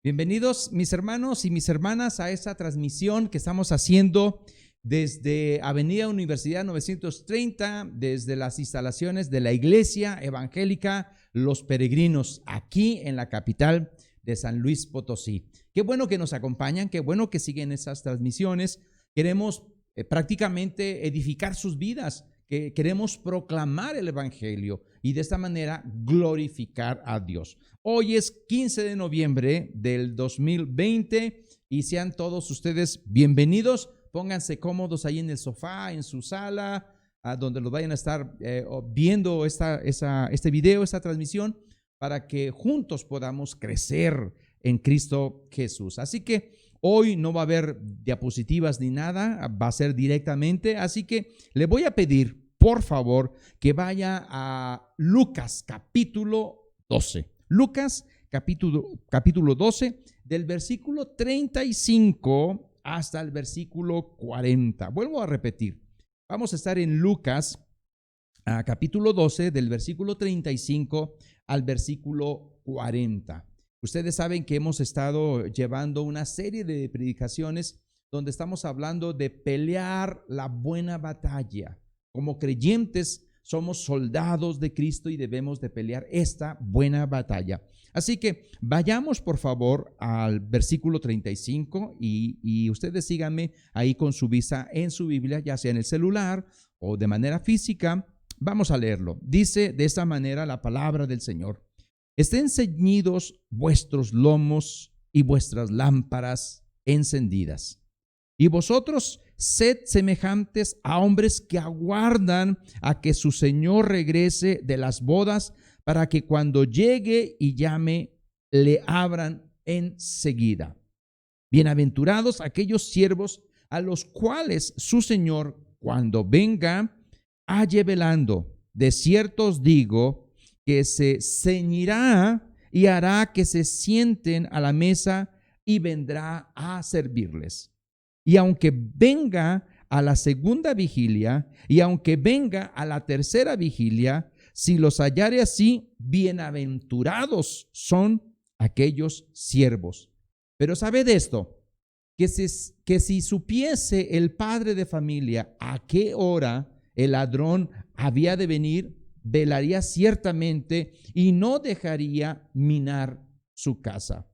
Bienvenidos mis hermanos y mis hermanas a esta transmisión que estamos haciendo desde Avenida Universidad 930, desde las instalaciones de la Iglesia Evangélica Los Peregrinos, aquí en la capital de San Luis Potosí. Qué bueno que nos acompañan, qué bueno que siguen esas transmisiones. Queremos prácticamente edificar sus vidas, que queremos proclamar el Evangelio y de esta manera glorificar a Dios. Hoy es 15 de noviembre del 2020 y sean todos ustedes bienvenidos. Pónganse cómodos ahí en el sofá, en su sala, a donde los vayan a estar viendo este video, esta transmisión, para que juntos podamos crecer en Cristo Jesús. Así que hoy no va a haber diapositivas ni nada, va a ser directamente. Así que le voy a pedir, por favor, que vaya a Lucas capítulo 12. Lucas capítulo 12, del versículo 35 hasta el versículo 40. Vuelvo a repetir. Vamos a estar en Lucas capítulo 12, del versículo 35 al versículo 40. Ustedes saben que hemos estado llevando una serie de predicaciones donde estamos hablando de pelear la buena batalla. Como creyentes somos soldados de Cristo y debemos de pelear esta buena batalla. Así que vayamos por favor al versículo 35 y ustedes síganme ahí con su vista en su Biblia, ya sea en el celular o de manera física. Vamos a leerlo. Dice de esta manera la palabra del Señor. Estén ceñidos vuestros lomos y vuestras lámparas encendidas. Y vosotros sed semejantes a hombres que aguardan a que su Señor regrese de las bodas, para que cuando llegue y llame, le abran enseguida. Bienaventurados aquellos siervos a los cuales su Señor, cuando venga, halle velando. De cierto os digo que se ceñirá y hará que se sienten a la mesa y vendrá a servirles. Y aunque venga a la segunda vigilia y aunque venga a la tercera vigilia, si los hallare así, bienaventurados son aquellos siervos. Pero sabed esto, que si supiese el padre de familia a qué hora el ladrón había de venir, velaría ciertamente y no dejaría minar su casa.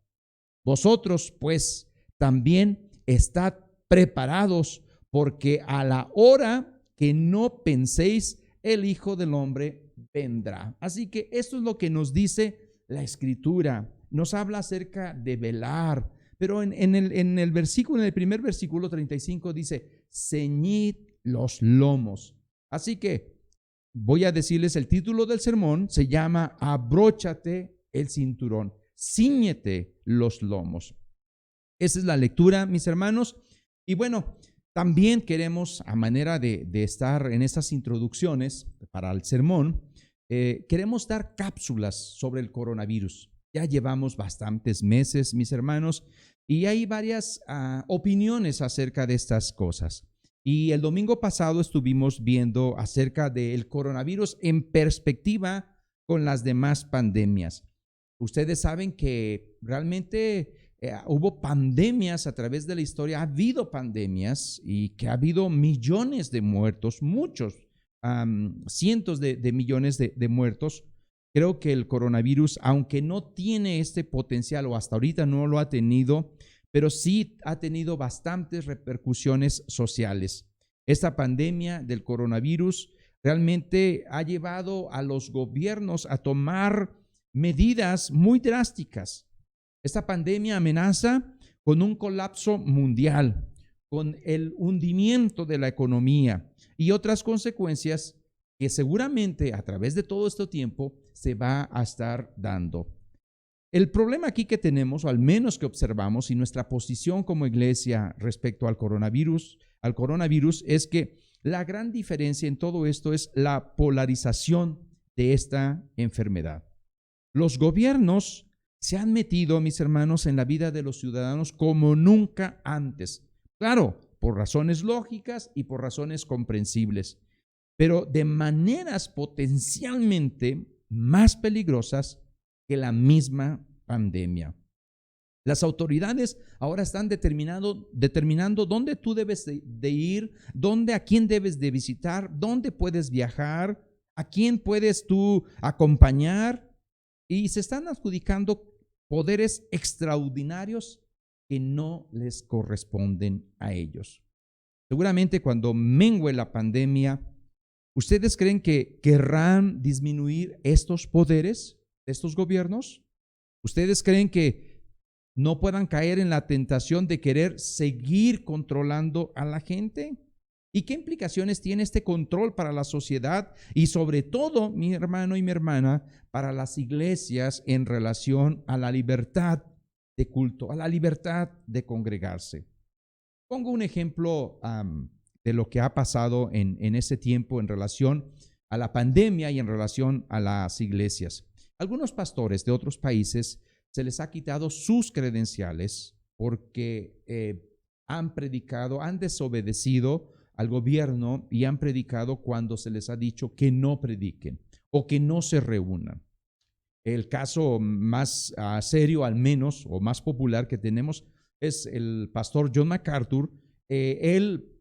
Vosotros, pues, también estad preparados, porque a la hora que no penséis, el Hijo del Hombre vendrá. Así que esto es lo que nos dice la Escritura. Nos habla acerca de velar, pero en el primer versículo 35 dice, ceñid los lomos. Así que voy a decirles el título del sermón, se llama Abróchate el cinturón, cíñete los lomos. Esa es la lectura, mis hermanos. Y bueno, también queremos, a manera de estar en estas introducciones para el sermón, queremos dar cápsulas sobre el coronavirus. Ya llevamos bastantes meses, mis hermanos, y hay varias opiniones acerca de estas cosas. Y el domingo pasado estuvimos viendo acerca del coronavirus en perspectiva con las demás pandemias. Ustedes saben que realmente hubo pandemias a través de la historia, ha habido pandemias y que ha habido millones de muertos, muchos, cientos de millones de muertos. Creo que el coronavirus, aunque no tiene este potencial o hasta ahorita no lo ha tenido, pero sí ha tenido bastantes repercusiones sociales. Esta pandemia del coronavirus realmente ha llevado a los gobiernos a tomar medidas muy drásticas. Esta pandemia amenaza con un colapso mundial, con el hundimiento de la economía y otras consecuencias que seguramente a través de todo este tiempo se va a estar dando. El problema aquí que tenemos, o al menos que observamos, y nuestra posición como iglesia respecto al coronavirus, es que la gran diferencia en todo esto es la polarización de esta enfermedad. Los gobiernos se han metido, mis hermanos, en la vida de los ciudadanos como nunca antes. Claro, por razones lógicas y por razones comprensibles, pero de maneras potencialmente más peligrosas que la misma pandemia. Las autoridades ahora están determinando dónde tú debes de ir, a quién debes de visitar, dónde puedes viajar, a quién puedes tú acompañar, y se están adjudicando poderes extraordinarios que no les corresponden a ellos. Seguramente cuando mengue la pandemia, ¿ustedes creen que querrán disminuir estos poderes de estos gobiernos? ¿Ustedes creen que no puedan caer en la tentación de querer seguir controlando a la gente? ¿Y qué implicaciones tiene este control para la sociedad y sobre todo, mi hermano y mi hermana, para las iglesias en relación a la libertad de culto, a la libertad de congregarse? Pongo un ejemplo de lo que ha pasado en ese tiempo en relación a la pandemia y en relación a las iglesias. Algunos pastores de otros países se les ha quitado sus credenciales porque han predicado, han desobedecido al gobierno y han predicado cuando se les ha dicho que no prediquen o que no se reúnan. El caso más serio, al menos, o más popular que tenemos es el pastor John MacArthur. Él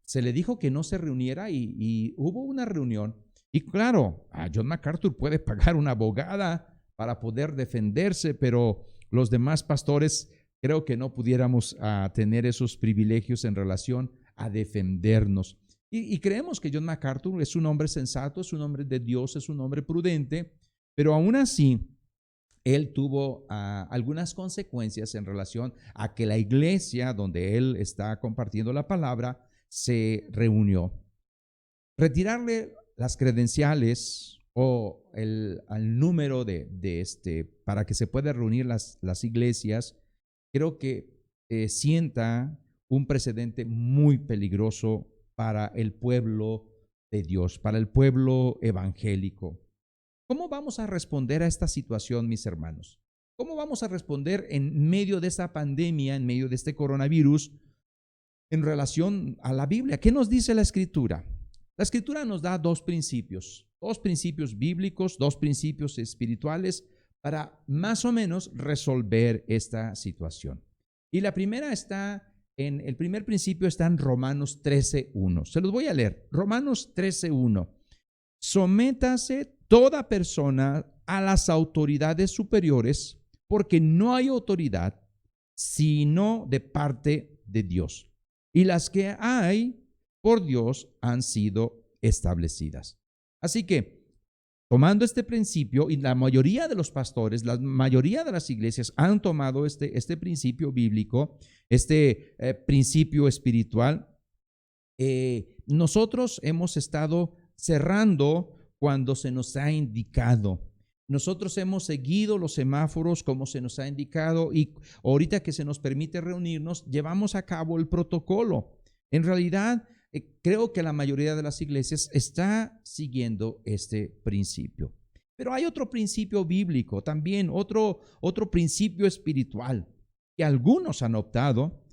se le dijo que no se reuniera y hubo una reunión. Y claro, a John MacArthur puede pagar una abogada para poder defenderse, pero los demás pastores creo que no pudiéramos tener esos privilegios en relación a defendernos. Y creemos que John MacArthur es un hombre sensato, es un hombre de Dios, es un hombre prudente, pero aún así él tuvo algunas consecuencias en relación a que la iglesia donde él está compartiendo la palabra se reunió. Retirarle las credenciales o al número para que se puedan reunir las iglesias, creo que sienta un precedente muy peligroso para el pueblo de Dios, para el pueblo evangélico. ¿Cómo vamos a responder a esta situación, mis hermanos? ¿Cómo vamos a responder en medio de esta pandemia, en medio de este coronavirus, en relación a la Biblia? ¿Qué nos dice la Escritura? La Escritura nos da dos principios bíblicos, dos principios espirituales para más o menos resolver esta situación. Y el primer principio está en Romanos 13:1. Se los voy a leer. Romanos 13:1. Sométase toda persona a las autoridades superiores, porque no hay autoridad sino de parte de Dios. Y las que hay por Dios han sido establecidas. Así que, tomando este principio, y la mayoría de los pastores, la mayoría de las iglesias han tomado este principio bíblico, principio espiritual, nosotros hemos estado cerrando cuando se nos ha indicado. Nosotros hemos seguido los semáforos como se nos ha indicado y ahorita que se nos permite reunirnos, llevamos a cabo el protocolo. En realidad, creo que la mayoría de las iglesias está siguiendo este principio. Pero hay otro principio bíblico también, otro principio espiritual que algunos han optado.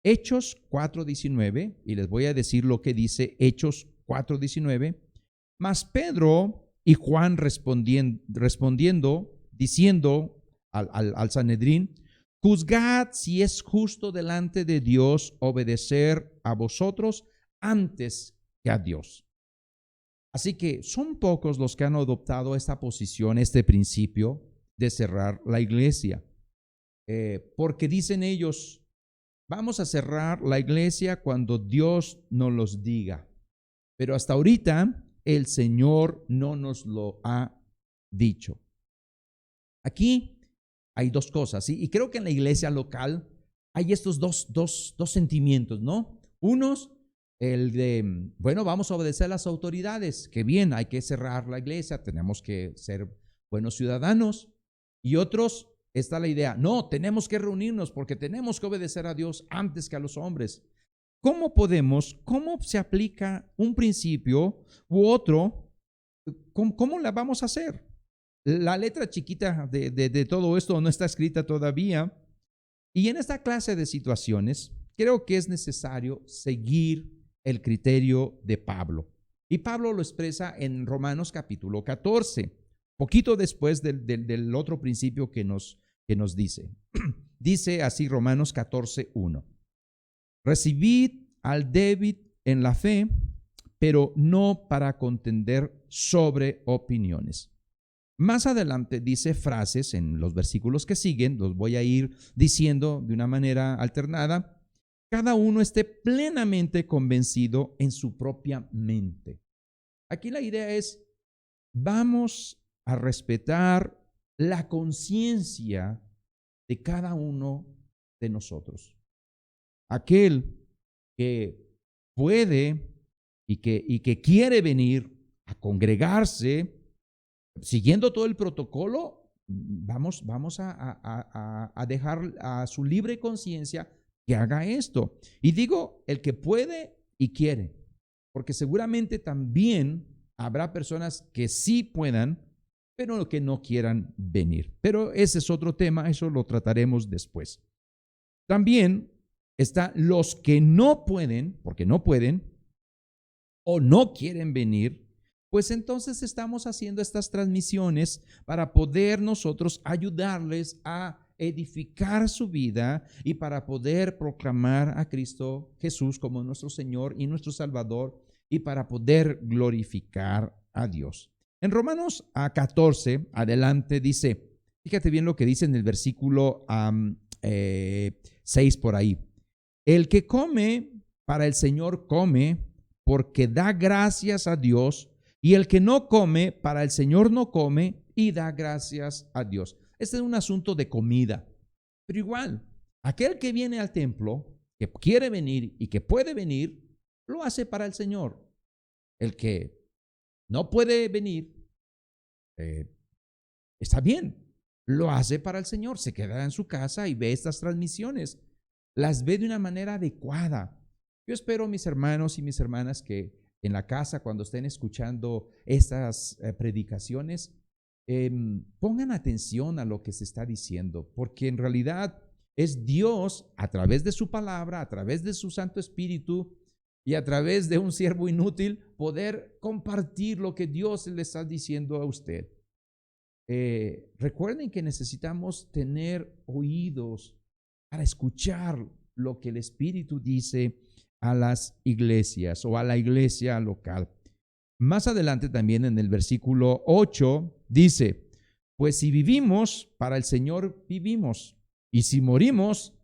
Hechos 4:19, y les voy a decir lo que dice Hechos 4:19. Mas Pedro y Juan respondiendo, diciendo al Sanedrín: juzgad si es justo delante de Dios obedecer a vosotros antes que a Dios. Así que son pocos los que han adoptado esta posición, este principio de cerrar la iglesia. Porque dicen ellos, vamos a cerrar la iglesia cuando Dios nos los diga. Pero hasta ahorita el Señor no nos lo ha dicho. Aquí hay dos cosas, ¿sí? Y creo que en la iglesia local hay estos dos sentimientos, ¿no? Unos, el de, bueno, vamos a obedecer a las autoridades, que bien, hay que cerrar la iglesia, tenemos que ser buenos ciudadanos. Y otros, está la idea, no, tenemos que reunirnos porque tenemos que obedecer a Dios antes que a los hombres. ¿Cómo se aplica un principio u otro? ¿Cómo la vamos a hacer? La letra chiquita de todo esto no está escrita todavía. Y en esta clase de situaciones, creo que es necesario seguir el criterio de Pablo. Y Pablo lo expresa en Romanos capítulo 14, poquito después del otro principio que nos dice. Dice así Romanos 14:1. Recibid al débil en la fe, pero no para contender sobre opiniones. Más adelante dice frases en los versículos que siguen, los voy a ir diciendo de una manera alternada. Cada uno esté plenamente convencido en su propia mente. Aquí la idea es, vamos a respetar la conciencia de cada uno de nosotros. Aquel que puede y que quiere venir a congregarse, siguiendo todo el protocolo, vamos a dejar a su libre conciencia que haga esto. Y digo, el que puede y quiere, porque seguramente también habrá personas que sí puedan, pero que no quieran venir. Pero ese es otro tema, eso lo trataremos después. También están los que no pueden, porque no pueden o no quieren venir, pues entonces estamos haciendo estas transmisiones para poder nosotros ayudarles a edificar su vida y para poder proclamar a Cristo Jesús como nuestro Señor y nuestro Salvador y para poder glorificar a Dios. En Romanos 14, adelante dice, fíjate bien lo que dice en el versículo 6 por ahí. El que come para el Señor come porque da gracias a Dios, y el que no come para el Señor no come y da gracias a Dios. Este es un asunto de comida, pero igual, aquel que viene al templo, que quiere venir y que puede venir, lo hace para el Señor. El que no puede venir, está bien, lo hace para el Señor, se queda en su casa y ve estas transmisiones, las ve de una manera adecuada. Yo espero, mis hermanos y mis hermanas, que en la casa, cuando estén escuchando estas predicaciones, pongan atención a lo que se está diciendo, porque en realidad es Dios, a través de su palabra, a través de su Santo Espíritu y a través de un siervo inútil, poder compartir lo que Dios le está diciendo a usted. Recuerden que necesitamos tener oídos para escuchar lo que el Espíritu dice a las iglesias o a la iglesia local. Más adelante también en el versículo 8 dice, pues si vivimos, para el Señor vivimos, y si morimos,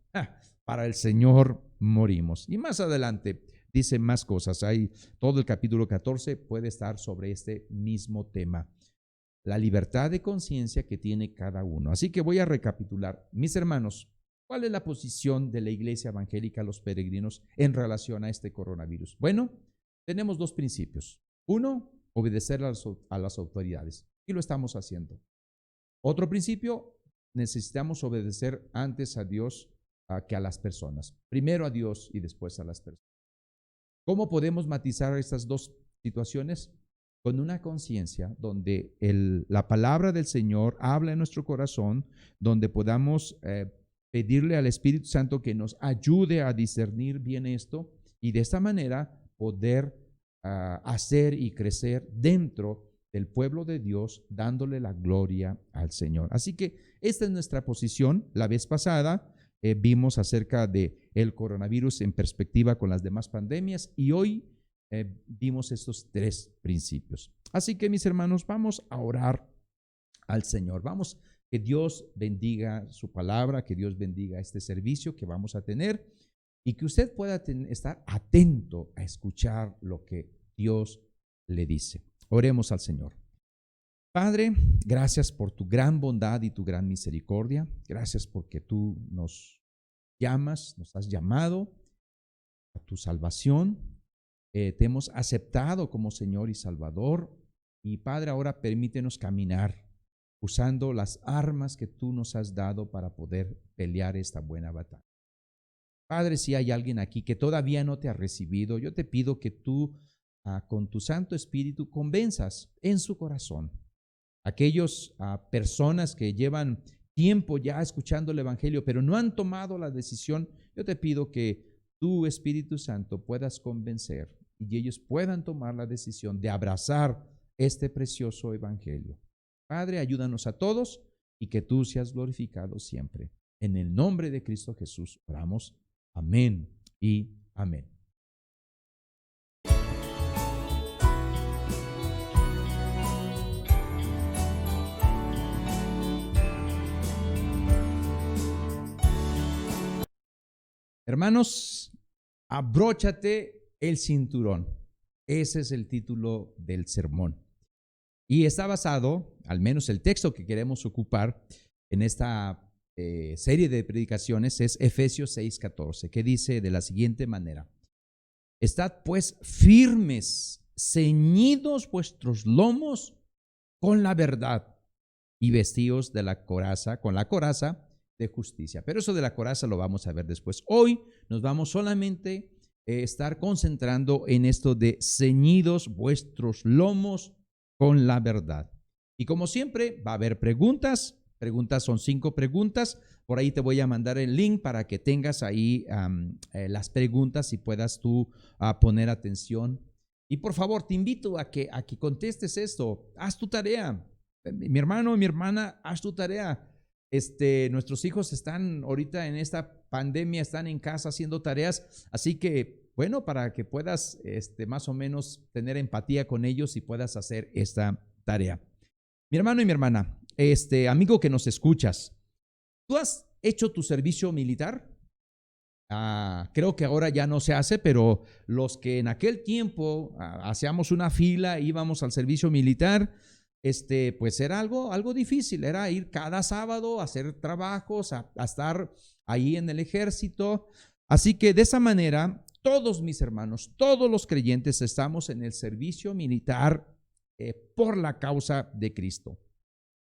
para el Señor morimos. Y más adelante dice más cosas. Hay todo el capítulo 14 puede estar sobre este mismo tema, la libertad de conciencia que tiene cada uno. Así que voy a recapitular. Mis hermanos, ¿cuál es la posición de la Iglesia Evangélica, los peregrinos, en relación a este coronavirus? Bueno, tenemos dos principios. Uno, obedecer a las autoridades, y lo estamos haciendo. Otro principio, necesitamos obedecer antes a Dios que a las personas. Primero a Dios y después a las personas. ¿Cómo podemos matizar estas dos situaciones? Con una conciencia donde la palabra del Señor habla en nuestro corazón, donde podamos pedirle al Espíritu Santo que nos ayude a discernir bien esto y de esta manera poder hacer y crecer dentro del pueblo de Dios, dándole la gloria al Señor. Así que esta es nuestra posición. La vez pasada vimos acerca de el coronavirus en perspectiva con las demás pandemias y hoy vimos estos tres principios. Así que, mis hermanos, vamos a orar al Señor. Vamos, que Dios bendiga su palabra, que Dios bendiga este servicio que vamos a tener y que usted pueda estar atento a escuchar lo que Dios le dice. Oremos al Señor. Padre, gracias por tu gran bondad y tu gran misericordia. Gracias porque tú nos llamas, nos has llamado a tu salvación. Te hemos aceptado como Señor y Salvador. Y Padre, ahora permítenos caminar usando las armas que tú nos has dado para poder pelear esta buena batalla. Padre, si hay alguien aquí que todavía no te ha recibido, yo te pido que tú con tu Santo Espíritu convenzas en su corazón aquellas personas que llevan tiempo ya escuchando el Evangelio, pero no han tomado la decisión. Yo te pido que tu Espíritu Santo puedas convencer y ellos puedan tomar la decisión de abrazar este precioso Evangelio. Padre, ayúdanos a todos y que tú seas glorificado siempre. En el nombre de Cristo Jesús oramos. Amén y amén. Hermanos, abróchate el cinturón. Ese es el título del sermón. Y está basado, al menos el texto que queremos ocupar en esta serie de predicaciones, es Efesios 6:14, que dice de la siguiente manera: Estad pues firmes, ceñidos vuestros lomos con la verdad y vestidos de la coraza, con la coraza de justicia. Pero eso de la coraza lo vamos a ver después. Hoy nos vamos solamente a estar concentrando en esto de ceñidos vuestros lomos con la verdad. Y como siempre va a haber preguntas. Preguntas son 5 preguntas. Por ahí te voy a mandar el link para que tengas ahí las preguntas y puedas tú poner atención. Y por favor, te invito a que contestes esto. Haz tu tarea. Mi hermano y mi hermana, haz tu tarea. Nuestros hijos están ahorita en esta pandemia, están en casa haciendo tareas, así que bueno, para que puedas más o menos tener empatía con ellos y puedas hacer esta tarea. Mi hermano y mi hermana, amigo que nos escuchas, ¿tú has hecho tu servicio militar? Creo que ahora ya no se hace, pero los que en aquel tiempo hacíamos una fila, íbamos al servicio militar, pues era algo difícil, era ir cada sábado a hacer trabajos, a estar ahí en el ejército. Así que de esa manera, todos mis hermanos, todos los creyentes estamos en el servicio militar por la causa de Cristo.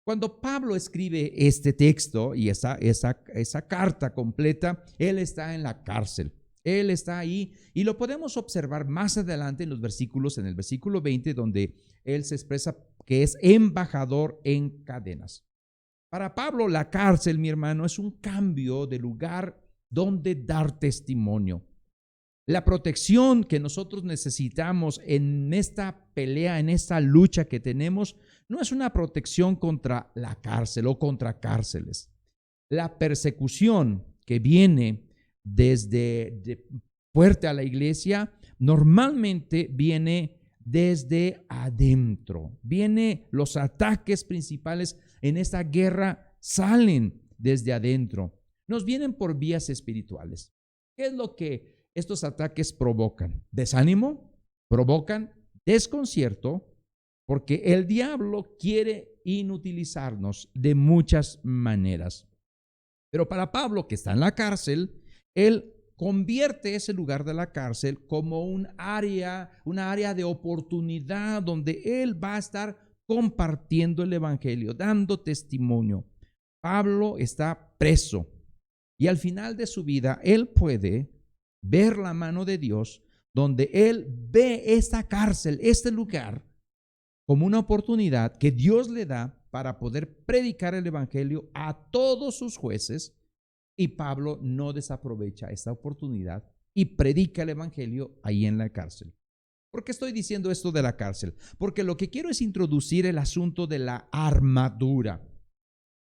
Cuando Pablo escribe este texto y esa carta completa, él está en la cárcel. Él está ahí y lo podemos observar más adelante en los versículos, en el versículo 20, donde él se expresa que es embajador en cadenas. Para Pablo, la cárcel, mi hermano, es un cambio de lugar donde dar testimonio. La protección que nosotros necesitamos en esta pelea, en esta lucha que tenemos, no es una protección contra la cárcel o contra cárceles. La persecución que viene desde fuerte a la iglesia normalmente viene desde adentro. Los ataques principales en esta guerra salen desde adentro. Nos vienen por vías espirituales. ¿Qué es lo que estos ataques provocan? Desánimo, provocan desconcierto, porque el diablo quiere inutilizarnos de muchas maneras. Pero para Pablo, que está en la cárcel, él convierte ese lugar de la cárcel como una área de oportunidad donde él va a estar compartiendo el evangelio, dando testimonio. Pablo está preso y al final de su vida él puede ver la mano de Dios, donde él ve esta cárcel, este lugar, como una oportunidad que Dios le da para poder predicar el evangelio a todos sus jueces. Y Pablo no desaprovecha esta oportunidad y predica el evangelio ahí en la cárcel. ¿Por qué estoy diciendo esto de la cárcel? Porque lo que quiero es introducir el asunto de la armadura,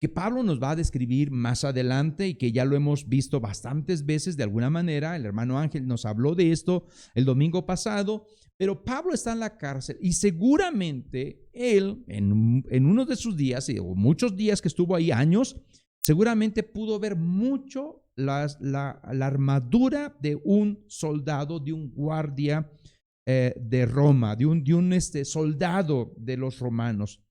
que Pablo nos va a describir más adelante y que ya lo hemos visto bastantes veces de alguna manera. El hermano Ángel nos habló de esto el domingo pasado, pero Pablo está en la cárcel y seguramente él en uno de sus días, o muchos días que estuvo ahí, años, seguramente pudo ver mucho la armadura de un soldado, de un guardia de Roma, de un soldado de los romanos.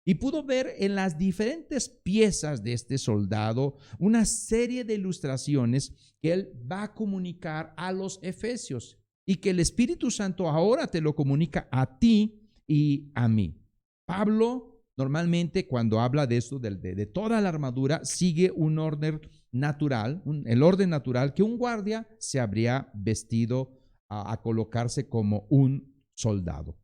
Y pudo ver en las diferentes piezas de este soldado una serie de ilustraciones que él va a comunicar a los efesios y que el Espíritu Santo ahora te lo comunica a ti y a mí. Pablo normalmente cuando habla de esto, de toda la armadura, sigue un orden natural, el orden natural que un guardia se habría vestido a colocarse como un soldado.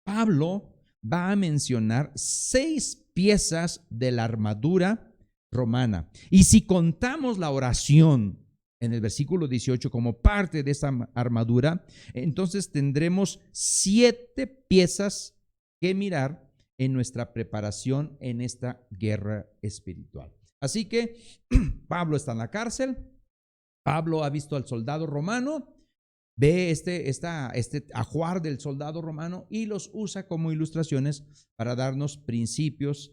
Pablo va a mencionar 6 piezas de la armadura romana. Y si contamos la oración en el versículo 18 como parte de esa armadura, entonces tendremos 7 piezas que mirar en nuestra preparación en esta guerra espiritual. Así que Pablo está en la cárcel, Pablo ha visto al soldado romano, ve este ajuar del soldado romano y los usa como ilustraciones para darnos principios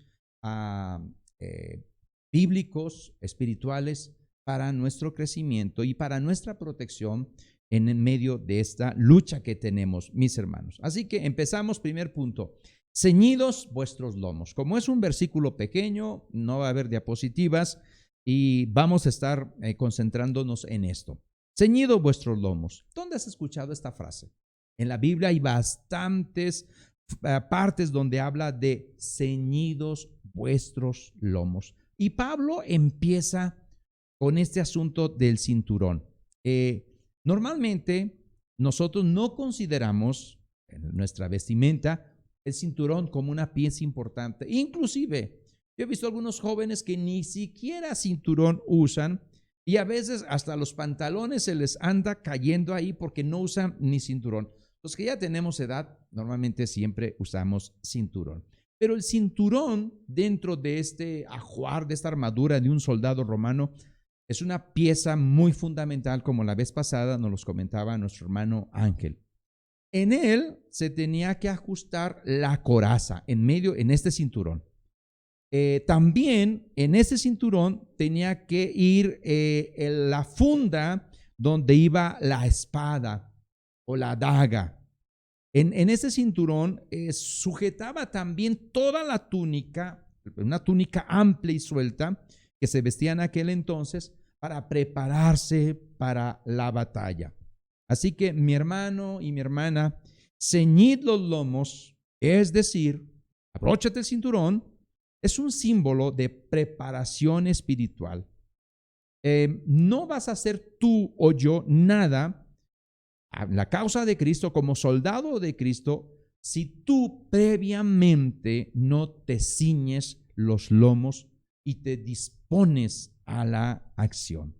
bíblicos, espirituales, para nuestro crecimiento y para nuestra protección en el medio de esta lucha que tenemos, mis hermanos. Así que empezamos, primer punto, ceñidos vuestros lomos. Como es un versículo pequeño, no va a haber diapositivas y vamos a estar concentrándonos en esto. Ceñidos vuestros lomos. ¿Dónde has escuchado esta frase? En la Biblia hay bastantes partes donde habla de ceñidos vuestros lomos. Y Pablo empieza con este asunto del cinturón. Normalmente nosotros no consideramos en nuestra vestimenta el cinturón como una pieza importante. Inclusive, yo he visto algunos jóvenes que ni siquiera cinturón usan y a veces hasta los pantalones se les anda cayendo ahí porque no usan ni cinturón. Los que ya tenemos edad, normalmente siempre usamos cinturón. Pero el cinturón dentro de este ajuar, de esta armadura de un soldado romano, es una pieza muy fundamental, como la vez pasada nos los comentaba nuestro hermano Ángel. En él se tenía que ajustar la coraza en este cinturón. También en ese cinturón tenía que ir la funda donde iba la espada o la daga. En ese cinturón sujetaba también toda la túnica, una túnica amplia y suelta que se vestía en aquel entonces para prepararse para la batalla. Así que mi hermano y mi hermana, ceñid los lomos, es decir, abróchate el cinturón, es un símbolo de preparación espiritual. No vas a hacer tú o yo nada a la causa de Cristo como soldado de Cristo si tú previamente no te ciñes los lomos y te dispones a la acción.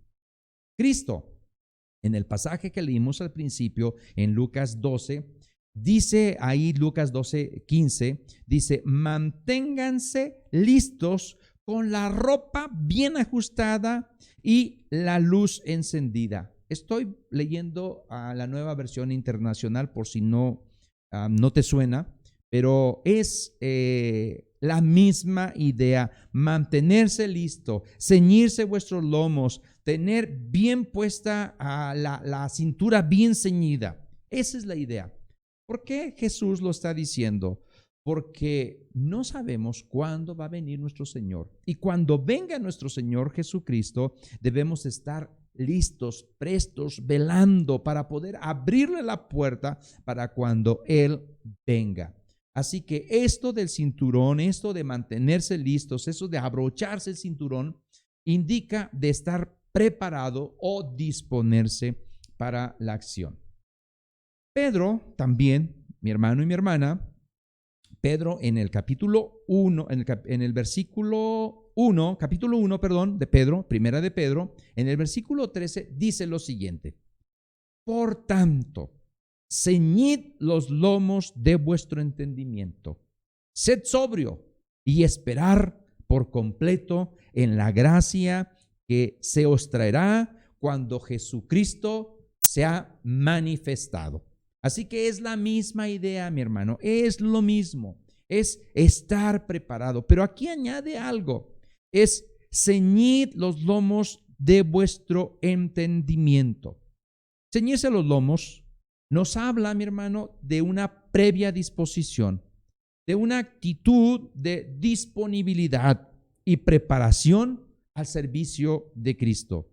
Cristo, en el pasaje que leímos al principio en Lucas 12, dice ahí Lucas 12:15, dice, manténganse listos con la ropa bien ajustada y la luz encendida. Estoy leyendo la Nueva Versión Internacional por si no te suena, pero es la misma idea, mantenerse listo, ceñirse vuestros lomos, tener bien puesta la cintura bien ceñida. Esa es la idea. ¿Por qué Jesús lo está diciendo? Porque no sabemos cuándo va a venir nuestro Señor. Y cuando venga nuestro Señor Jesucristo, debemos estar listos, prestos, velando para poder abrirle la puerta para cuando Él venga. Así que esto del cinturón, esto de mantenerse listos, eso de abrocharse el cinturón, indica de estar preparado o disponerse para la acción. Pedro también, mi hermano y mi hermana, Pedro en el capítulo 1, en el versículo 1, capítulo 1, perdón, de Pedro, primera de Pedro, en el versículo 13 dice lo siguiente: por tanto, ceñid los lomos de vuestro entendimiento, sed sobrio y esperar por completo en la gracia que se os traerá cuando Jesucristo se ha manifestado. Así que es la misma idea, mi hermano, es lo mismo, es estar preparado. Pero aquí añade algo, es ceñid los lomos de vuestro entendimiento. Ceñirse los lomos nos habla, mi hermano, de una previa disposición, de una actitud de disponibilidad y preparación al servicio de Cristo.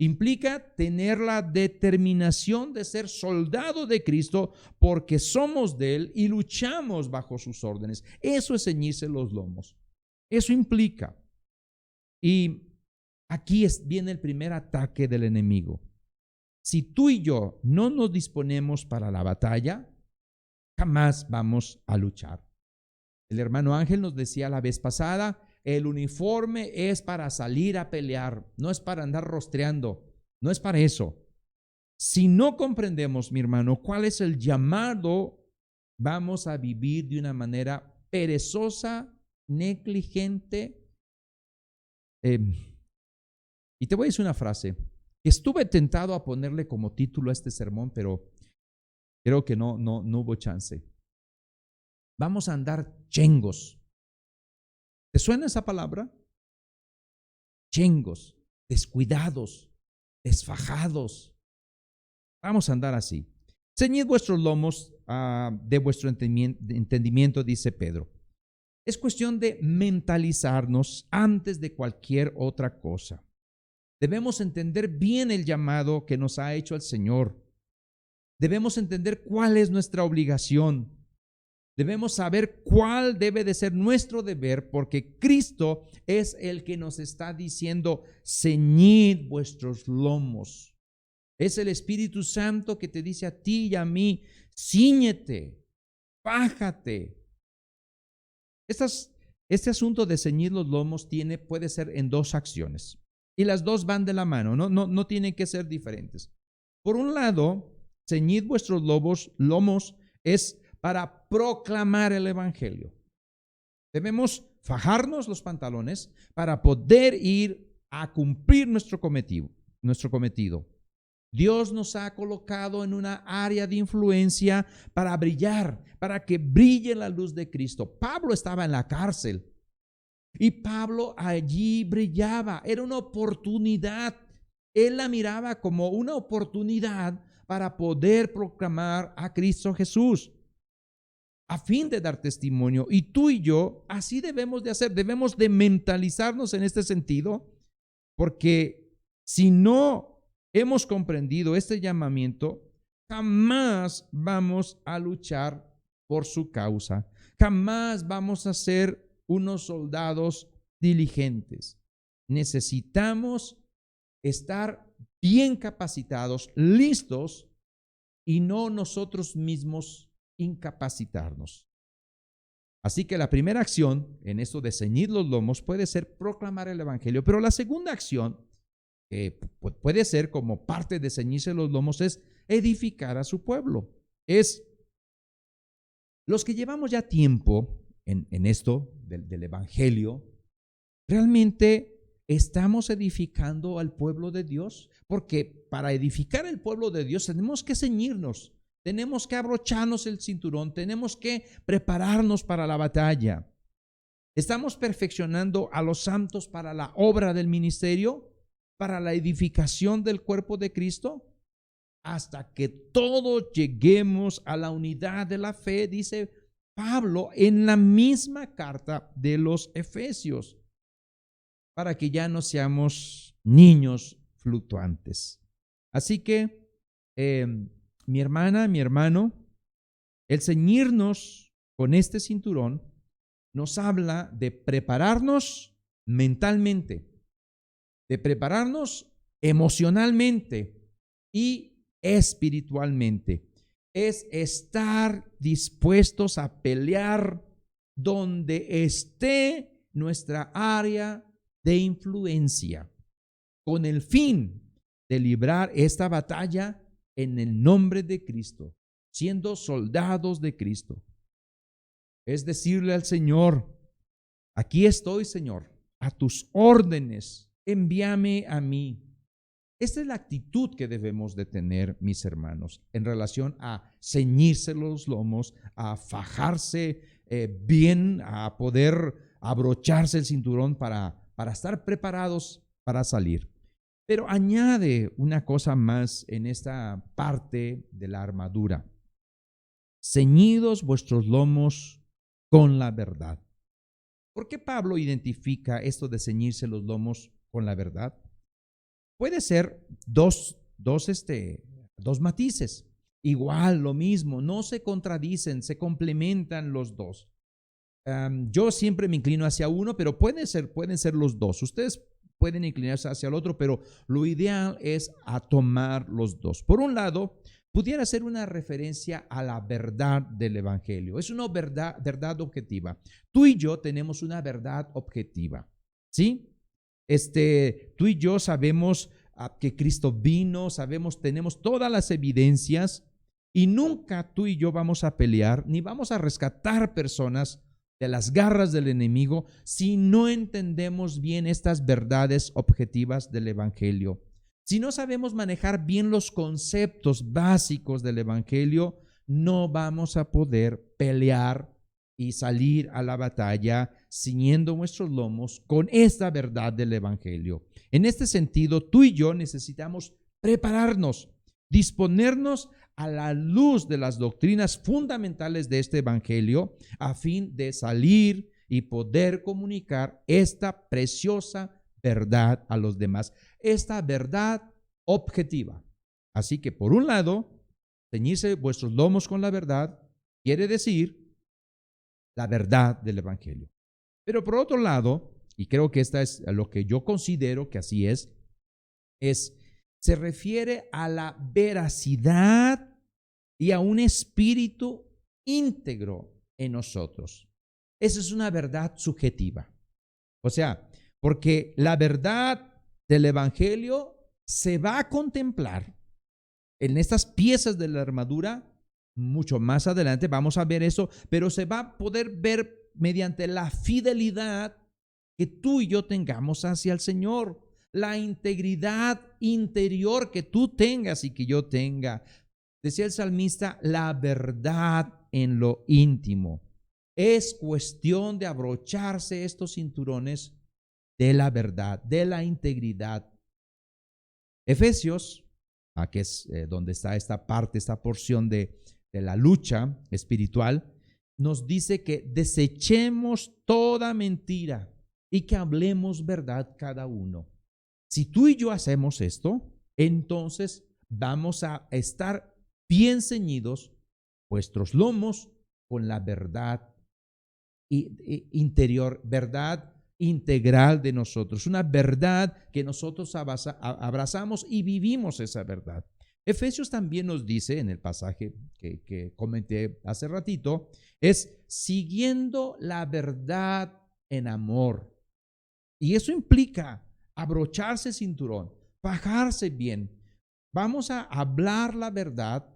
Implica tener la determinación de ser soldado de Cristo porque somos de Él y luchamos bajo sus órdenes. Eso es ceñirse los lomos. Eso implica. Y aquí viene el primer ataque del enemigo. Si tú y yo no nos disponemos para la batalla, jamás vamos a luchar. El hermano Ángel nos decía la vez pasada, el uniforme es para salir a pelear, no es para andar rostreando, no es para eso. Si no comprendemos, mi hermano, cuál es el llamado, vamos a vivir de una manera perezosa, negligente, Y te voy a decir una frase que estuve tentado a ponerle como título a este sermón, pero creo que no hubo chance. Vamos a andar chengos. ¿Te suena esa palabra? Chengos, descuidados, desfajados. Vamos a andar así. Ceñid vuestros lomos de vuestro entendimiento, dice Pedro. Es cuestión de mentalizarnos antes de cualquier otra cosa. Debemos entender bien el llamado que nos ha hecho el Señor. Debemos entender cuál es nuestra obligación. Debemos saber cuál debe de ser nuestro deber, porque Cristo es el que nos está diciendo: ceñid vuestros lomos. Es el Espíritu Santo que te dice a ti y a mí: cíñete, fájate. Este asunto de ceñir los lomos puede ser en dos acciones, y las dos van de la mano, no tienen que ser diferentes. Por un lado, ceñid vuestros lomos es para proclamar el Evangelio. Debemos fajarnos los pantalones para poder ir a cumplir nuestro cometido. Dios nos ha colocado en una área de influencia para brillar, para que brille la luz de Cristo. Pablo estaba en la cárcel y Pablo allí brillaba. Era una oportunidad. Él la miraba como una oportunidad para poder proclamar a Cristo Jesús, a fin de dar testimonio. Y tú y yo así debemos de hacer. Debemos de mentalizarnos en este sentido, porque si no hemos comprendido este llamamiento, jamás vamos a luchar por su causa. Jamás vamos a ser unos soldados diligentes. Necesitamos estar bien capacitados, listos, y no nosotros mismos incapacitarnos. Así que la primera acción en esto de ceñir los lomos puede ser proclamar el Evangelio, pero la segunda acción, puede ser como parte de ceñirse los lomos, es edificar a su pueblo. Es los que llevamos ya tiempo en esto del Evangelio, realmente estamos edificando al pueblo de Dios, porque para edificar el pueblo de Dios tenemos que ceñirnos, tenemos que abrocharnos el cinturón, tenemos que prepararnos para la batalla. ¿Estamos perfeccionando a los santos para la obra del ministerio, para la edificación del cuerpo de Cristo? Hasta que todos lleguemos a la unidad de la fe, dice Pablo en la misma carta de los Efesios, para que ya no seamos niños fluctuantes. Así que, mi hermana, mi hermano, el ceñirnos con este cinturón nos habla de prepararnos mentalmente, de prepararnos emocionalmente y espiritualmente. Es estar dispuestos a pelear donde esté nuestra área de influencia, con el fin de librar esta batalla en el nombre de Cristo, siendo soldados de Cristo. Es decirle al Señor: aquí estoy, Señor, a tus órdenes, envíame a mí. Esta es la actitud que debemos de tener, mis hermanos, en relación a ceñirse los lomos, a fajarse bien, a poder abrocharse el cinturón para estar preparados para salir. Pero añade una cosa más en esta parte de la armadura: ceñidos vuestros lomos con la verdad. ¿Por qué Pablo identifica esto de ceñirse los lomos con la verdad? Puede ser dos matices. Igual, lo mismo, no se contradicen, se complementan los dos. Yo siempre me inclino hacia uno, pero pueden ser los dos. Ustedes pueden inclinarse hacia el otro, pero lo ideal es a tomar los dos. Por un lado, pudiera ser una referencia a la verdad del Evangelio. Es una verdad objetiva. Tú y yo tenemos una verdad objetiva, ¿sí? Tú y yo sabemos que Cristo vino, tenemos todas las evidencias, y nunca tú y yo vamos a pelear ni vamos a rescatar personas de las garras del enemigo si no entendemos bien estas verdades objetivas del Evangelio. Si no sabemos manejar bien los conceptos básicos del Evangelio, no vamos a poder pelear y salir a la batalla ciñendo nuestros lomos con esta verdad del Evangelio. En este sentido, tú y yo necesitamos prepararnos, disponernos a la luz de las doctrinas fundamentales de este Evangelio a fin de salir y poder comunicar esta preciosa verdad a los demás, esta verdad objetiva. Así que por un lado, ceñirse vuestros lomos con la verdad quiere decir la verdad del Evangelio. Pero por otro lado, y creo que esta es lo que yo considero que así se refiere a la veracidad y a un espíritu íntegro en nosotros. Esa es una verdad subjetiva. O sea, porque la verdad del Evangelio se va a contemplar en estas piezas de la armadura. Mucho más adelante vamos a ver eso, pero se va a poder ver mediante la fidelidad que tú y yo tengamos hacia el Señor, la integridad interior que tú tengas y que yo tenga. Decía el salmista, la verdad en lo íntimo. Es cuestión de abrocharse estos cinturones de la verdad, de la integridad. Efesios, que es donde está esta parte, esta porción de la lucha espiritual, nos dice que desechemos toda mentira y que hablemos verdad cada uno. Si tú y yo hacemos esto, entonces vamos a estar bien ceñidos vuestros lomos con la verdad interior, verdad integral de nosotros, una verdad que nosotros abrazamos y vivimos esa verdad. Efesios también nos dice en el pasaje que comenté hace ratito, es siguiendo la verdad en amor. Y eso implica abrocharse el cinturón, fajarse bien. Vamos a hablar la verdad.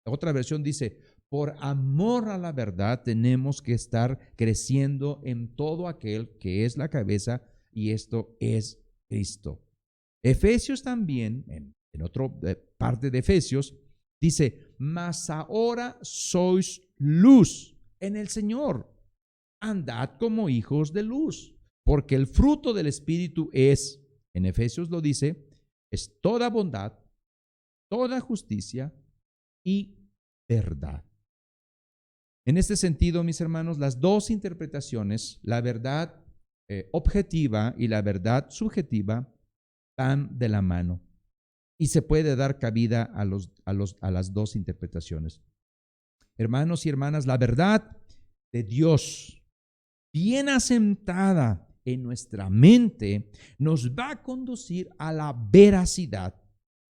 Otra versión dice, por amor a la verdad tenemos que estar creciendo en todo aquel que es la cabeza, y esto es Cristo. Efesios también, en otra parte de Efesios, dice, mas ahora sois luz en el Señor. Andad como hijos de luz, porque el fruto del Espíritu es, en Efesios lo dice, es toda bondad, toda justicia y verdad. En este sentido, mis hermanos, las dos interpretaciones, la verdad objetiva y la verdad subjetiva, van de la mano y se puede dar cabida a las dos interpretaciones. Hermanos y hermanas, la verdad de Dios, bien asentada en nuestra mente, nos va a conducir a la veracidad.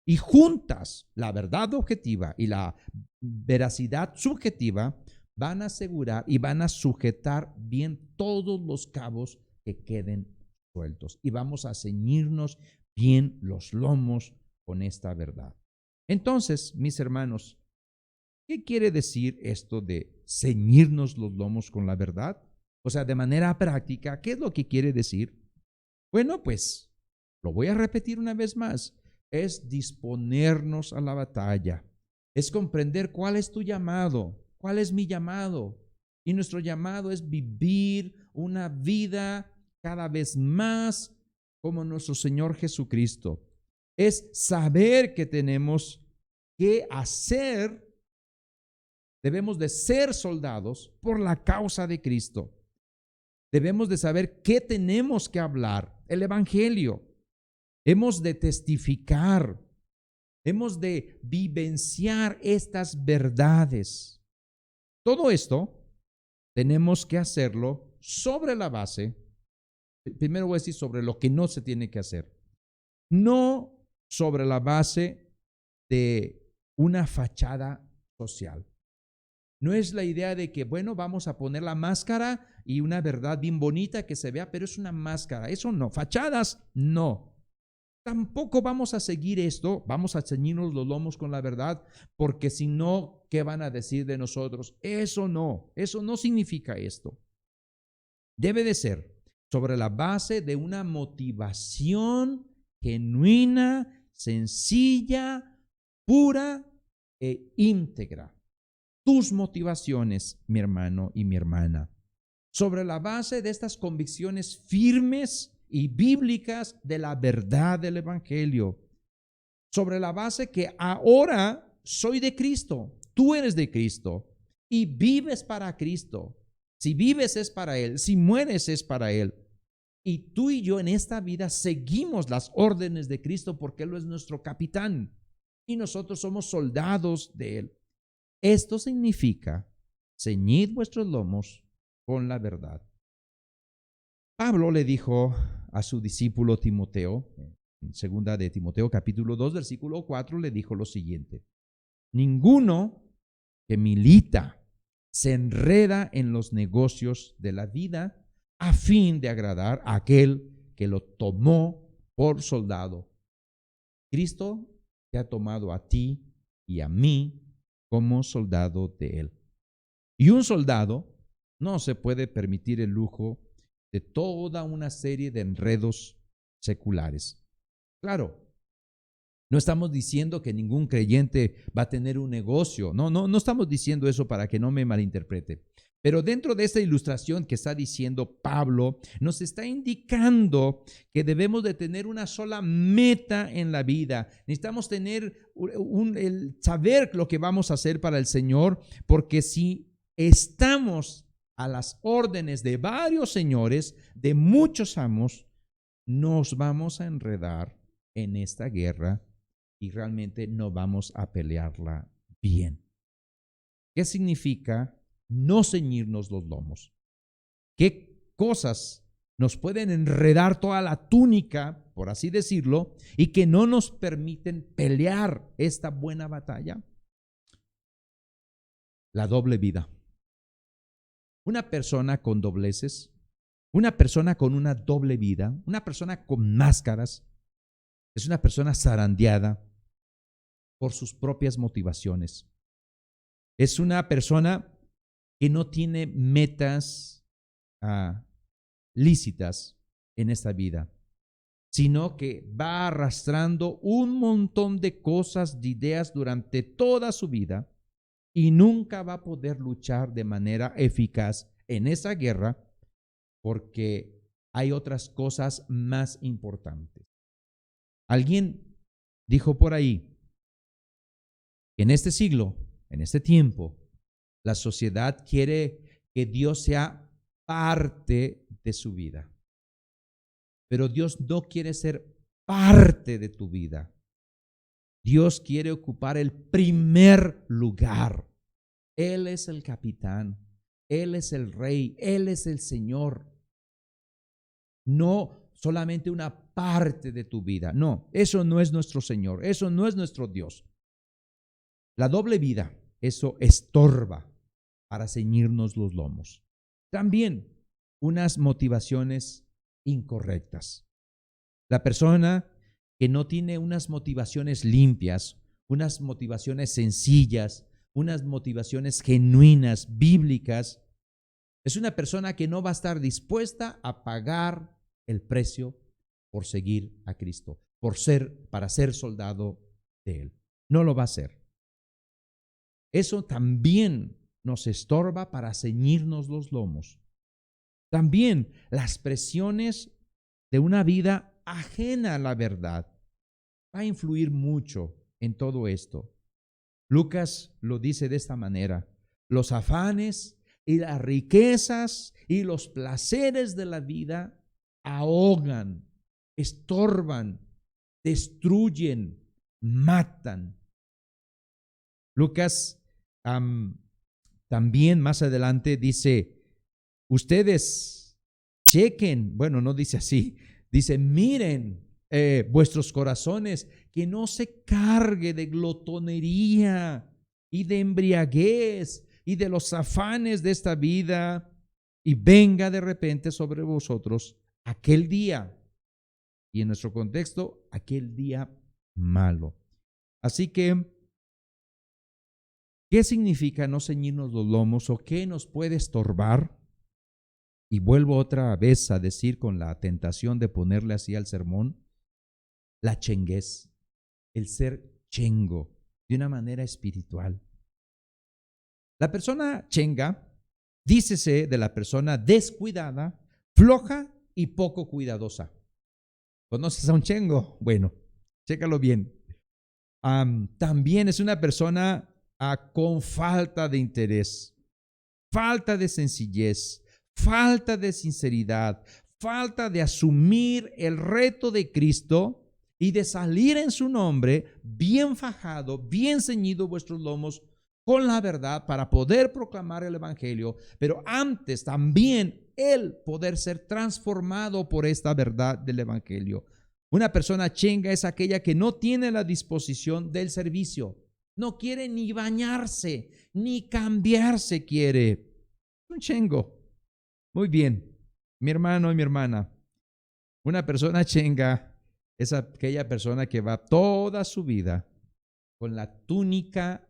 Y juntas, la verdad objetiva y la veracidad subjetiva van a asegurar y van a sujetar bien todos los cabos que queden sueltos. Y vamos a ceñirnos bien los lomos con esta verdad. Entonces, mis hermanos, ¿qué quiere decir esto de ceñirnos los lomos con la verdad? O sea, de manera práctica, ¿qué es lo que quiere decir? Bueno, pues, lo voy a repetir una vez más. Es disponernos a la batalla. Es comprender cuál es tu llamado, cuál es mi llamado. Y nuestro llamado es vivir una vida cada vez más como nuestro Señor Jesucristo. Es saber que tenemos que hacer, debemos de ser soldados por la causa de Cristo. Debemos de saber qué tenemos que hablar, el Evangelio. Hemos de testificar, hemos de vivenciar estas verdades. Todo esto tenemos que hacerlo sobre la base, primero voy a decir sobre lo que no se tiene que hacer, no sobre la base de una fachada social. No es la idea de que, bueno, vamos a poner la máscara y una verdad bien bonita que se vea, pero es una máscara. Eso no, fachadas no. Tampoco vamos a seguir esto, vamos a ceñirnos los lomos con la verdad, porque si no, ¿qué van a decir de nosotros? Eso no significa esto. debe de ser sobre la base de una motivación genuina, sencilla, pura e íntegra. Tus motivaciones, mi hermano y mi hermana, sobre la base de estas convicciones firmes y bíblicas de la verdad del Evangelio, sobre la base que ahora soy de Cristo, tú eres de Cristo y vives para Cristo. Si vives es para Él, si mueres es para Él. Y tú y yo en esta vida seguimos las órdenes de Cristo porque Él es nuestro capitán y nosotros somos soldados de Él. Esto significa: ceñid vuestros lomos con la verdad. Pablo le dijo a su discípulo Timoteo, en segunda de Timoteo capítulo 2 versículo 4, le dijo lo siguiente: ninguno que milita se enreda en los negocios de la vida a fin de agradar a aquel que lo tomó por soldado. Cristo te ha tomado a ti y a mí como soldado de Él. Y un soldado no se puede permitir el lujo de toda una serie de enredos seculares. Claro, no estamos diciendo que ningún creyente va a tener un negocio. No estamos diciendo eso para que no me malinterprete. Pero dentro de esta ilustración que está diciendo Pablo, nos está indicando que debemos de tener una sola meta en la vida. Necesitamos tener el saber lo que vamos a hacer para el Señor, porque si estamos a las órdenes de varios señores, de muchos amos, nos vamos a enredar en esta guerra y realmente no vamos a pelearla bien. ¿Qué significa no ceñirnos los lomos? ¿Qué cosas nos pueden enredar toda la túnica, por así decirlo, y que no nos permiten pelear esta buena batalla? La doble vida. Una persona con dobleces, una persona con una doble vida, una persona con máscaras, es una persona zarandeada por sus propias motivaciones. Es una persona que no tiene metas lícitas en esta vida, sino que va arrastrando un montón de cosas, de ideas durante toda su vida y nunca va a poder luchar de manera eficaz en esa guerra porque hay otras cosas más importantes. Alguien dijo por ahí que en este siglo, en este tiempo, la sociedad quiere que Dios sea parte de su vida. Pero Dios no quiere ser parte de tu vida. Dios quiere ocupar el primer lugar. Él es el capitán, Él es el rey, Él es el Señor. No solamente una parte de tu vida. No, eso no es nuestro Señor, eso no es nuestro Dios. La doble vida, eso estorba para ceñirnos los lomos. También unas motivaciones incorrectas. La persona que no tiene unas motivaciones limpias, unas motivaciones sencillas, unas motivaciones genuinas, bíblicas, es una persona que no va a estar dispuesta a pagar el precio por seguir a Cristo, para ser soldado de Él. No lo va a hacer. Eso también nos estorba para ceñirnos los lomos. También las presiones de una vida ajena a la verdad va a influir mucho en todo esto. Lucas lo dice de esta manera: los afanes y las riquezas y los placeres de la vida ahogan, estorban, destruyen, matan. Lucas también más adelante dice: ustedes chequen, bueno, no dice así, dice: miren vuestros corazones, que no se cargue de glotonería y de embriaguez y de los afanes de esta vida, y venga de repente sobre vosotros aquel día, y en nuestro contexto, aquel día malo. Así que, ¿qué significa no ceñirnos los lomos o qué nos puede estorbar? Y vuelvo otra vez a decir con la tentación de ponerle así al sermón, la chenguez, el ser chengo de una manera espiritual. La persona chenga, dícese de la persona descuidada, floja y poco cuidadosa. ¿Conoces a un chengo? Bueno, chécalo bien. También es una persona con falta de interés, falta de sencillez, falta de sinceridad, falta de asumir el reto de Cristo y de salir en su nombre bien fajado, bien ceñido vuestros lomos con la verdad para poder proclamar el evangelio, pero antes también el poder ser transformado por esta verdad del evangelio. Una persona chenga es aquella que no tiene la disposición del servicio, no quiere ni bañarse, ni cambiarse quiere. Un chengo. Muy bien, mi hermano y mi hermana. Una persona chenga es aquella persona que va toda su vida con la túnica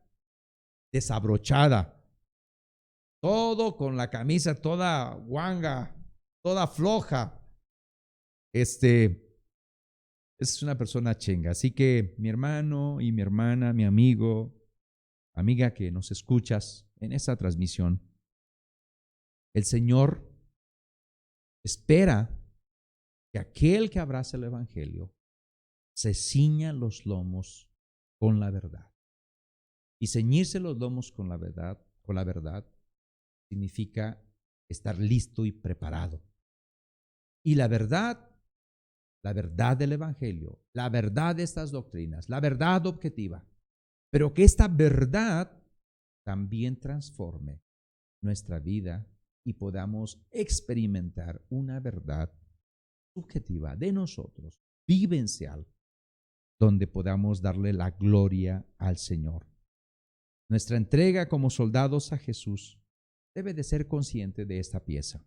desabrochada, todo con la camisa toda guanga, toda floja. Es una persona chenga. Así que mi hermano y mi hermana, mi amigo, amiga que nos escuchas en esta transmisión, el Señor espera que aquel que abraza el evangelio se ciña los lomos con la verdad. Y ceñirse los lomos con la verdad significa estar listo y preparado. Y la verdad del evangelio, la verdad de estas doctrinas, la verdad objetiva, pero que esta verdad también transforme nuestra vida y podamos experimentar una verdad subjetiva de nosotros, vivencial, donde podamos darle la gloria al Señor. Nuestra entrega como soldados a Jesús debe de ser consciente de esta pieza.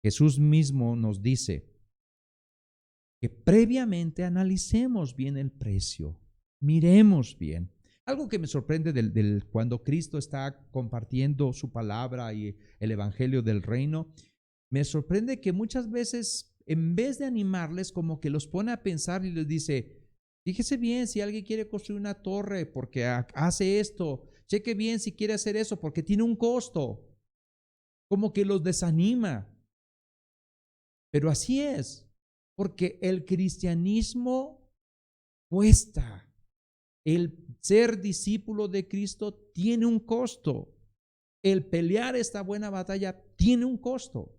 Jesús mismo nos dice que previamente analicemos bien el precio, miremos bien. Algo que me sorprende cuando Cristo está compartiendo su palabra y el evangelio del reino, me sorprende que muchas veces, en vez de animarles, como que los pone a pensar y les dice: fíjese bien si alguien quiere construir una torre porque hace esto, cheque bien si quiere hacer eso porque tiene un costo. Como que los desanima. Pero así es, porque el cristianismo cuesta. El ser discípulo de Cristo tiene un costo. El pelear esta buena batalla tiene un costo.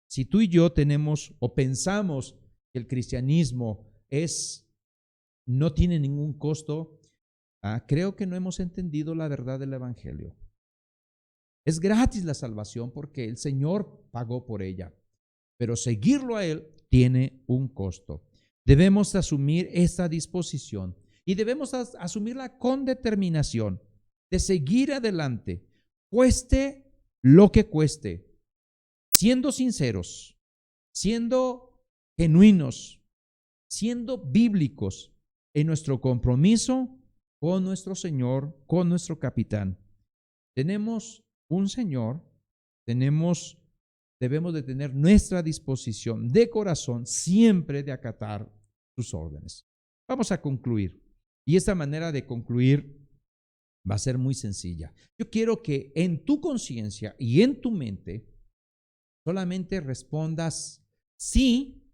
Si tú y yo tenemos o pensamos que el cristianismo no tiene ningún costo, creo que no hemos entendido la verdad del evangelio. Es gratis la salvación porque el Señor pagó por ella, pero seguirlo a Él tiene un costo. Debemos asumir esta disposición y debemos asumirla con determinación de seguir adelante, cueste lo que cueste, siendo sinceros, siendo genuinos, siendo bíblicos en nuestro compromiso con nuestro Señor, con nuestro capitán. Tenemos un Señor, debemos de tener nuestra disposición de corazón siempre de acatar sus órdenes. Vamos a concluir. Y esta manera de concluir va a ser muy sencilla. Yo quiero que en tu conciencia y en tu mente solamente respondas sí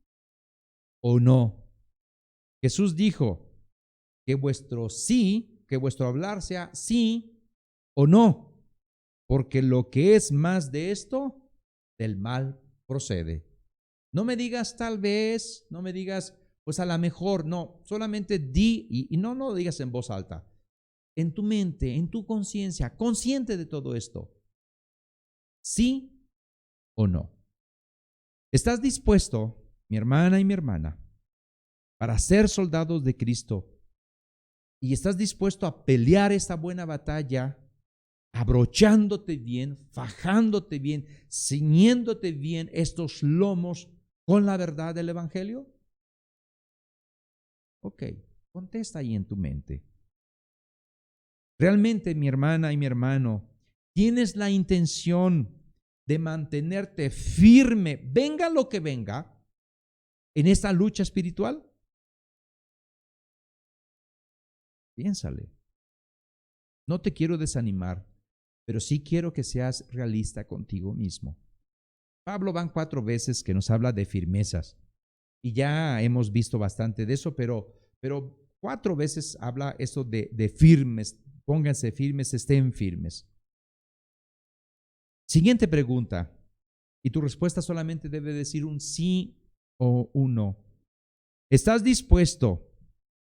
o no. Jesús dijo que vuestro sí, que vuestro hablar sea sí o no, porque lo que es más de esto, del mal procede. No me digas tal vez, no me digas pues a lo mejor, no, solamente di y no lo digas en voz alta. En tu mente, en tu conciencia, consciente de todo esto. ¿Sí o no? ¿Estás dispuesto, mi hermana y mi hermana, para ser soldados de Cristo? ¿Y estás dispuesto a pelear esta buena batalla, abrochándote bien, fajándote bien, ciñéndote bien estos lomos con la verdad del evangelio? Ok, contesta ahí en tu mente. Realmente, mi hermana y mi hermano, ¿tienes la intención de mantenerte firme, venga lo que venga, en esta lucha espiritual? Piénsale. No te quiero desanimar, pero sí quiero que seas realista contigo mismo. Pablo van 4 veces que nos habla de firmezas y ya hemos visto bastante de eso, pero 4 veces habla esto de firmes. Pónganse firmes, estén firmes. Siguiente pregunta, y tu respuesta solamente debe decir un sí o un no. ¿Estás dispuesto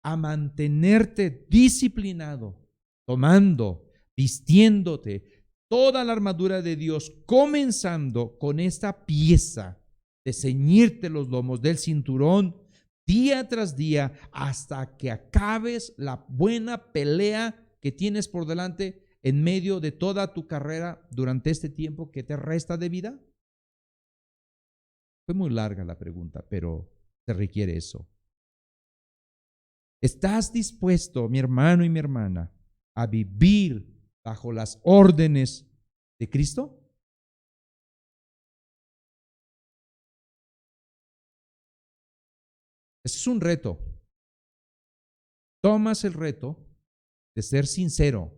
a mantenerte disciplinado, tomando, vistiéndote toda la armadura de Dios, comenzando con esta pieza de ceñirte los lomos del cinturón día tras día hasta que acabes la buena pelea que tienes por delante en medio de toda tu carrera durante este tiempo que te resta de vida? Fue muy larga la pregunta, pero se requiere eso. ¿Estás dispuesto, mi hermano y mi hermana, a vivir bajo las órdenes de Cristo? Ese es un reto. Tomas el reto de ser sincero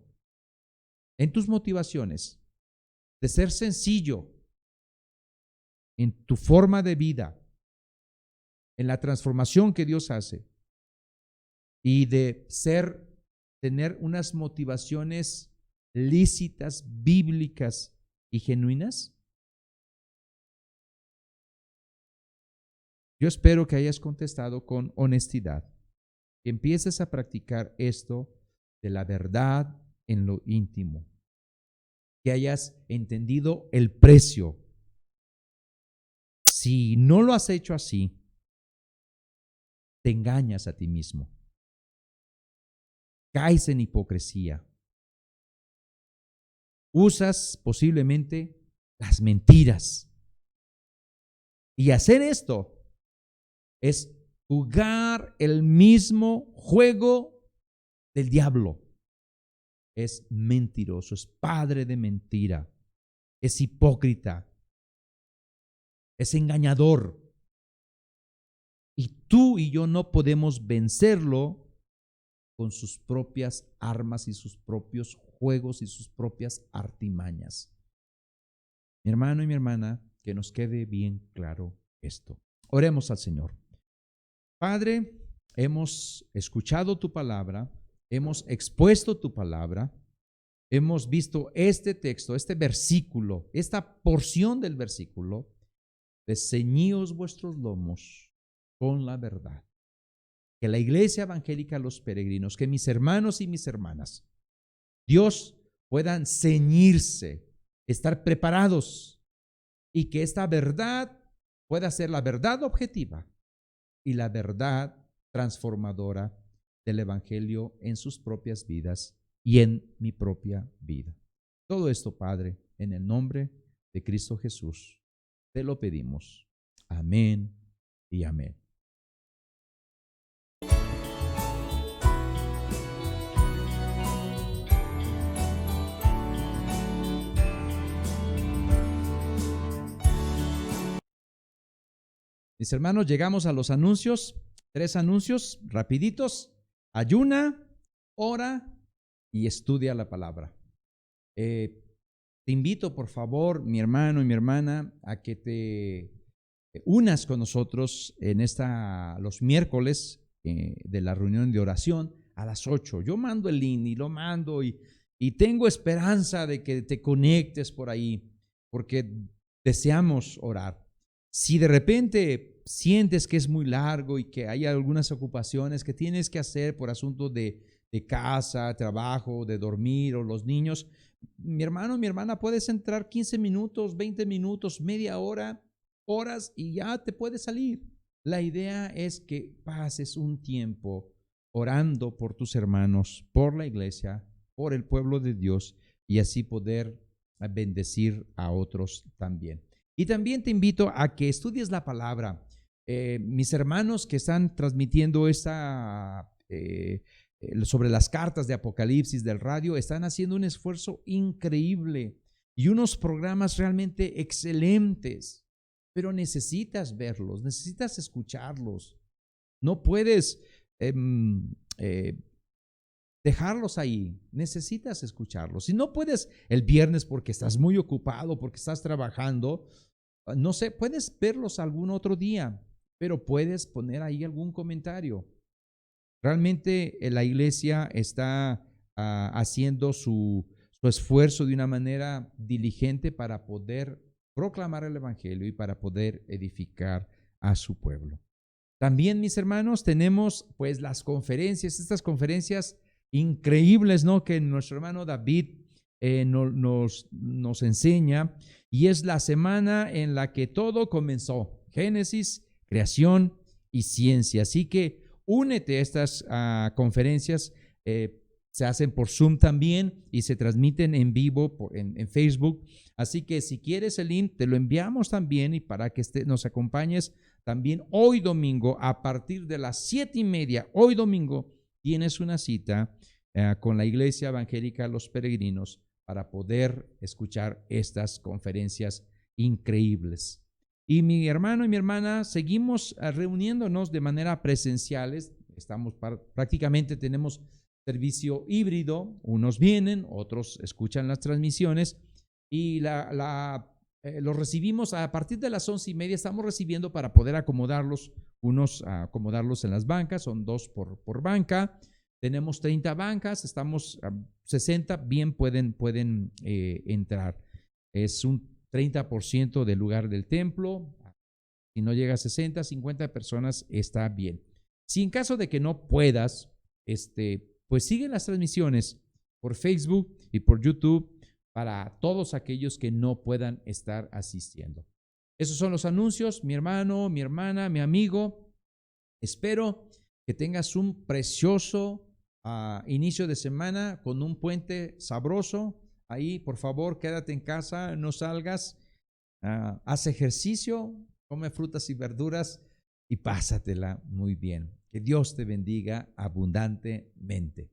en tus motivaciones, de ser sencillo en tu forma de vida, en la transformación que Dios hace, y de tener unas motivaciones lícitas, bíblicas y genuinas. Yo espero que hayas contestado con honestidad, que empieces a practicar esto de la verdad en lo íntimo, que hayas entendido el precio. Si no lo has hecho así, te engañas a ti mismo. Caes en hipocresía. Usas posiblemente las mentiras. Y hacer esto es jugar el mismo juego del diablo. Es mentiroso, es padre de mentira, es hipócrita, es engañador. Y tú y yo no podemos vencerlo con sus propias armas y sus propios juegos y sus propias artimañas. Mi hermano y mi hermana, que nos quede bien claro esto. Oremos al Señor. Padre, hemos escuchado tu palabra, hemos expuesto tu palabra, hemos visto este texto, este versículo, esta porción del versículo, de ceñíos vuestros lomos con la verdad. Que la Iglesia Evangélica Los Peregrinos, que mis hermanos y mis hermanas, Dios, puedan ceñirse, estar preparados y que esta verdad pueda ser la verdad objetiva y la verdad transformadora del Evangelio en sus propias vidas y en mi propia vida. Todo esto, Padre, en el nombre de Cristo Jesús, te lo pedimos. Amén y amén. Mis hermanos, llegamos a los anuncios, 3 anuncios rapiditos. Ayuna, ora y estudia la palabra. Te invito, por favor, mi hermano y mi hermana, a que te unas con nosotros en los miércoles de la reunión de oración a las 8. Yo mando el link y lo mando y tengo esperanza de que te conectes por ahí, porque deseamos orar. Si de repente sientes que es muy largo y que hay algunas ocupaciones que tienes que hacer por asuntos de casa, trabajo, de dormir o los niños, mi hermano, mi hermana, puedes entrar 15 minutos, 20 minutos, media hora, horas y ya te puedes salir. La idea es que pases un tiempo orando por tus hermanos, por la iglesia, por el pueblo de Dios y así poder bendecir a otros también. Y también te invito a que estudies la palabra. Mis hermanos que están transmitiendo sobre las cartas de Apocalipsis del radio están haciendo un esfuerzo increíble y unos programas realmente excelentes, pero necesitas verlos, necesitas escucharlos. No puedes dejarlos ahí, necesitas escucharlos. Si no puedes el viernes porque estás muy ocupado, porque estás trabajando, no sé, puedes verlos algún otro día, pero puedes poner ahí algún comentario. Realmente la iglesia está haciendo su esfuerzo de una manera diligente para poder proclamar el evangelio y para poder edificar a su pueblo. También, mis hermanos, tenemos pues las conferencias, estas conferencias increíbles, ¿no? Que nuestro hermano David nos enseña, y es la semana en la que todo comenzó: Génesis, creación y ciencia. Así que únete a estas conferencias. Se hacen por Zoom también y se transmiten en vivo en Facebook. Así que si quieres el link, te lo enviamos también, y para que nos acompañes también hoy domingo a partir de las 7:30. Hoy domingo tienes una cita con la Iglesia Evangélica Los Peregrinos para poder escuchar estas conferencias increíbles. Y mi hermano y mi hermana, seguimos reuniéndonos de manera presenciales. Prácticamente tenemos servicio híbrido. Unos vienen, otros escuchan las transmisiones, y los recibimos a partir de las 11:30. Estamos recibiendo para poder acomodarlos, acomodarlos en las bancas. Son 2 por banca. Tenemos 30 bancas, estamos a 60, bien pueden entrar. Es un 30% del lugar del templo. Si no llega a 60, 50 personas, está bien. Si en caso de que no puedas, pues sigue las transmisiones por Facebook y por YouTube para todos aquellos que no puedan estar asistiendo. Esos son los anuncios, mi hermano, mi hermana, mi amigo. Espero que tengas un precioso inicio de semana con un puente sabroso. Ahí, por favor, quédate en casa, no salgas, haz ejercicio, come frutas y verduras y pásatela muy bien. Que Dios te bendiga abundantemente.